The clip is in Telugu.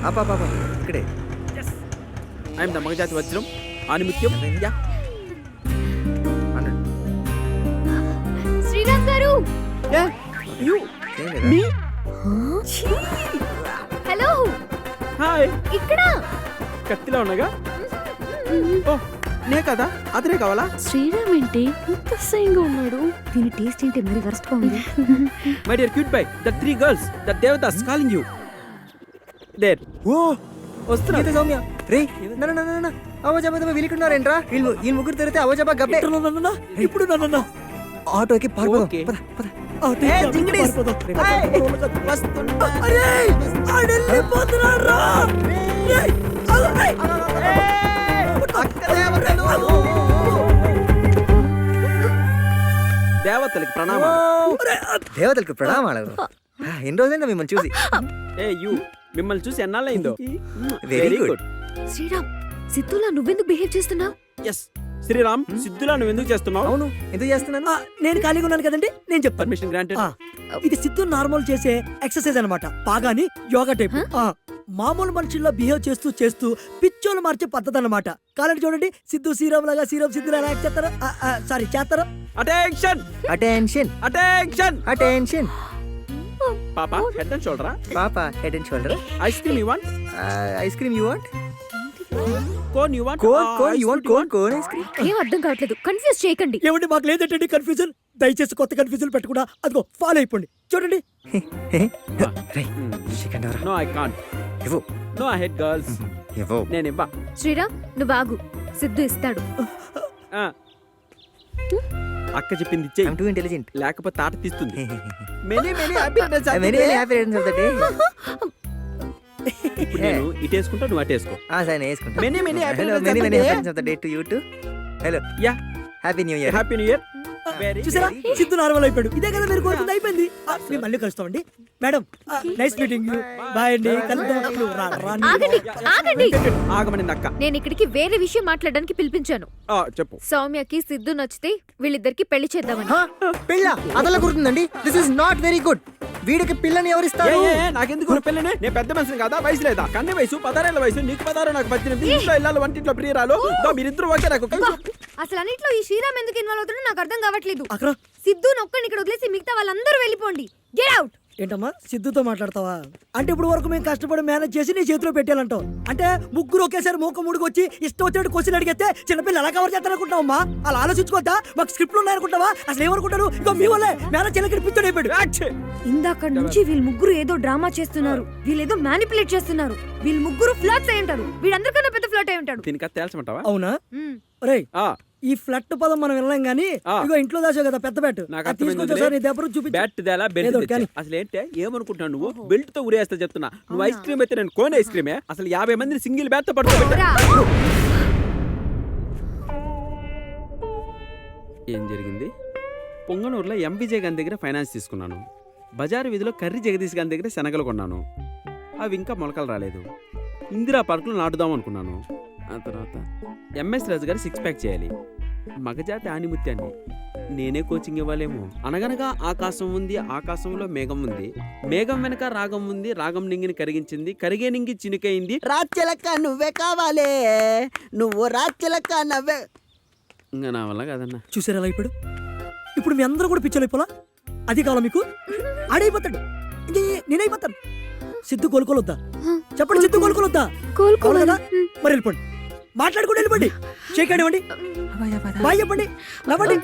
ఇక్కడే. ఐఎమ్ ద మగజాతి వజ్రం ఆనిముత్యం. యా శ్రీరామ్ గారు. యు ఏం లేదా? మీ హలో. హాయ్. ఇక్కడ కత్తిలో ఉన్నాగా. ఓ నే కదా, అతనే కావాలా? శ్రీరామ్ ఏంటి ఇంత అసహ్యంగా ఉన్నాడు? దీని టేస్ట్ ఏంటి మరి వరస్ట్ గా ఉంది. My dear cute by the 3 girls the దేవతాస్ కాలింగ్ యు. దేర్ ఓ వస్తున్నా. గీత సౌమ్య రే అవజాబా వీలుకున్నారేంట్రా? వీళ్ళు ముగ్గురు తిరిగితే అవజాబా గబ్బే. ఇప్పుడు నన్న ఆటోకి పారిపోదాం. ఓకే. పద, పద. ఏ జింగిడీస్. హాయ్. వస్తున్నా. అరే ఆడెళ్ళిపోతున్నారా? దేవతలకి ప్రణామాలు. దేవతలకు ప్రణామాలు. ఎన్ని రోజులైనా మిమ్మల్ని చూసి. ఏ యు మిమ్మల్ని చూసి ఎన్నాళ్ళైందో. Very good. శ్రీరామ్, సిద్ధులా నువ్వెందుకు బిహేవ్ చేస్తున్నావు? ఎస్ శ్రీరామ్, సిద్ధులా నువ్వు ఎందుకు చేస్తున్నావు? అవును, ఎందుకు చేస్తున్నాను? నేను ఖాళీగా ఉన్నాను కదండి, నేను చెప్తాను. Permission granted. ఇది సిద్ధు నార్మల్ చేసే ఎక్సర్సైజ్ అన్నమాట, బాగాని యోగా టైప్. మామూలు మనుషుల్లో బిహేవ్ చేస్తూ చేస్తూ పిచ్చోలు మార్చే పద్ధతి అన్నమాట. కాలండి చూడండి, సిద్ధు శ్రీరామ్ లాగా శ్రీరామ్ సిద్ధు లాగా యాక్ట్ చేస్తారా? సారీ చేస్తారా? Attention attention, attention. అటెన్షన్. పాపా హెడ్ అండ్ షోల్డరా? పాప head and shoulder. Ice cream you want? Ice cream you want? Cone you want? Cone you want? Cone ice cream. ఏం అర్థం కావట్లేదు, కన్ఫ్యూజ్ చేయకండి. ఏమండి మాకు లేదంటే కన్ఫ్యూజన్, దయచేసి కొత్త కన్ఫ్యూజన్ పెట్టకుండా అదిగో ఫాలో అయిపోండి. చూడండి చికెన్ నో ఐ కాంట్. ఇవ్వు. No I head girls. ఇవ్వు. నేను ఇవ్వ. శ్రీరామ్ నువ్వు ఆగు, సిద్ధు ఇస్తాడు. అక్క చెప్పింది ఇచ్చేయి, I'm too intelligent. లేకపోతే తాట తీస్తుంది. Many many happy returns of the Many day. happy returns of the day. ఇప్పుడు నేను ఇటు వేసుకుంటా, నువ్వు అటు వేసుకో. సరే నేను వేసుకుంటా. Many many happy Hello, returns many of the many day. happy returns of the day to you too. Hello. Yeah. Happy New Year. Happy new year. Very చూసారా, సిద్ధు నార్మల్ అయిపోయాడు. ఇదే కదా మీరు కోరుకుంది, అయిపోయింది. మేము మళ్ళీ కలుస్తామండి madam. Nice meeting you. Bye అండి, కలుద్దాం. ఆగండి ఆగండి, ఆగమనింది అక్క. నేను ఇక్కడికి వేరే విషయం మాట్లాడడానికి పిలిపించాను. చెప్పు. సౌమ్యకి సిద్ధు నచ్చితే వీళ్ళిద్దరికి పెళ్లి చేద్దామని. పిల్ల అదలా గుర్తుందండి. This is not very good. వీడికి పిల్లని ఎవరిస్తారు? నాకెందుకు పెళ్ళనే? నేను పెద్ద మనిషిని కదా, వయసు లేదా? కన్నె వయసు 16 ఏళ్ల వయసు, నీకు 16, నాకు 18. ఇంట్లో ఇల్లాలు, వంటింట్లో ప్రియురాలు. మీరిద్దరు ఒకే నాకు. అసలు అన్నిట్లో ఈ శ్రీరామ్ ఎందుకు ఇన్వాల్వ్ అవుతుందో నాకు అర్థం కావట్లేదు. అక్కడ సిద్ధు నొక్కని ఇక్కడ వదిలేసి మిగతా వాళ్ళందరూ వెళ్ళిపోండి. Get out. ఏంటమ్మా సిద్ధుతో మాట్లాడతావా? అంటే ఇప్పుడు వరకు మేము కష్టపడి మేనేజ్ చేసి నీ చేతిలో పెట్టాలంటావు. అంటే ముగ్గురు ఒకేసారి మూడుకు వచ్చి ఇష్టం వచ్చినట్టు క్వశ్చన్ అడిగితే చిన్నపిల్లలు ఎలా కవర్ చేస్తారనుకుంటున్నావమ్మా? అలా ఆలోచించుకోద్దా? మాకు స్క్రిప్ట్లు ఉన్నాయనుకుంటావా? అసలు ఏమనుకుంటారు? ఇక మీ వల్లే మేనేజ్ చేయలేక పిచ్చోడు అయిపోయాడు. ఇందాక నుంచి వీళ్ళు ముగ్గురు ఏదో డ్రామా చేస్తున్నారు, వీళ్ళేదో మ్యానిపులేట్ చేస్తున్నారు. వీళ్ళు ముగ్గురు ఫ్లర్ట్స్ అయి ఉంటారు. వీళ్ళందరికన్నా పెద్ద ఫ్లర్ట్ అయి ఉంటాడు. దీనికి తేల్చమంటావా? అవునా? రే ఈ ఫ్లట్ పదం మనం వినలేం గానీ ఇగో ఇంట్లో దాచో కదా పెద్ద బ్యాట్. బ్యాట్ దేలా బెల్ట్ తెచ్చా. అసలు ఏంటే ఏమనుకుంటున్నావు నువ్వు? బెల్ట్ తో ఉరేస్తా చెప్తున్నా. నువ్వు ఐస్ క్రీమ్ అయితే నేను కోన్ ఐస్ క్రీమే. అసలు 50 మందిని సింగిల్ బ్యాట్ తో పట్టుకోబెట్టా. ఏం జరిగింది? పొంగనూరులో ఎంవిజయ్ గారి దగ్గర ఫైనాన్స్ తీసుకున్నాను. బజారు వీధిలో కర్రీ జగదీష్ గారి దగ్గర శనగలు కొన్నాను. అవి ఇంకా మొలకలు రాలేదు. ఇందిరా పార్కులో నాటుదాం అనుకున్నాను. ఆ తర్వాత ఎంఎస్ రాజు గారు 6 ప్యాక్ చేయాలి. మగజాతి ఆనిముత్యాన్ని నేనే కోచింగ్ ఇవ్వాలేమో. అనగనగా ఆకాశం ఉంది, ఆకాశంలో మేఘం ఉంది, మేఘం వెనక రాగం ఉంది, రాగం నింగిని కరిగించింది, కరిగే నింగి చినుకైంది, రాచెలక్క నువ్వే కావాలే, నువ్వు రాచెలక్క నవ్వే. ఇంకా నా వల్ల కాదన్నా. చూసారా ఎలా అయిపోయాడు? ఇప్పుడు మీ అందరూ కూడా పిచ్చోలు అయిపోలా? అది కావాలా మీకు? ఆడైపోతాడు, నేనైపోతాను. సిద్ధు కోలుకోలొద్దా? చెప్పండి, సిద్ధు కోలుకోలొద్దా? కోలుకోలేదా? మరి వెళ్ళిపోండి, మాట్లాడుకుంటూ వెళ్ళిపోండి. చేయకండి, బాయ్ చెప్పండి, నవ్వండి.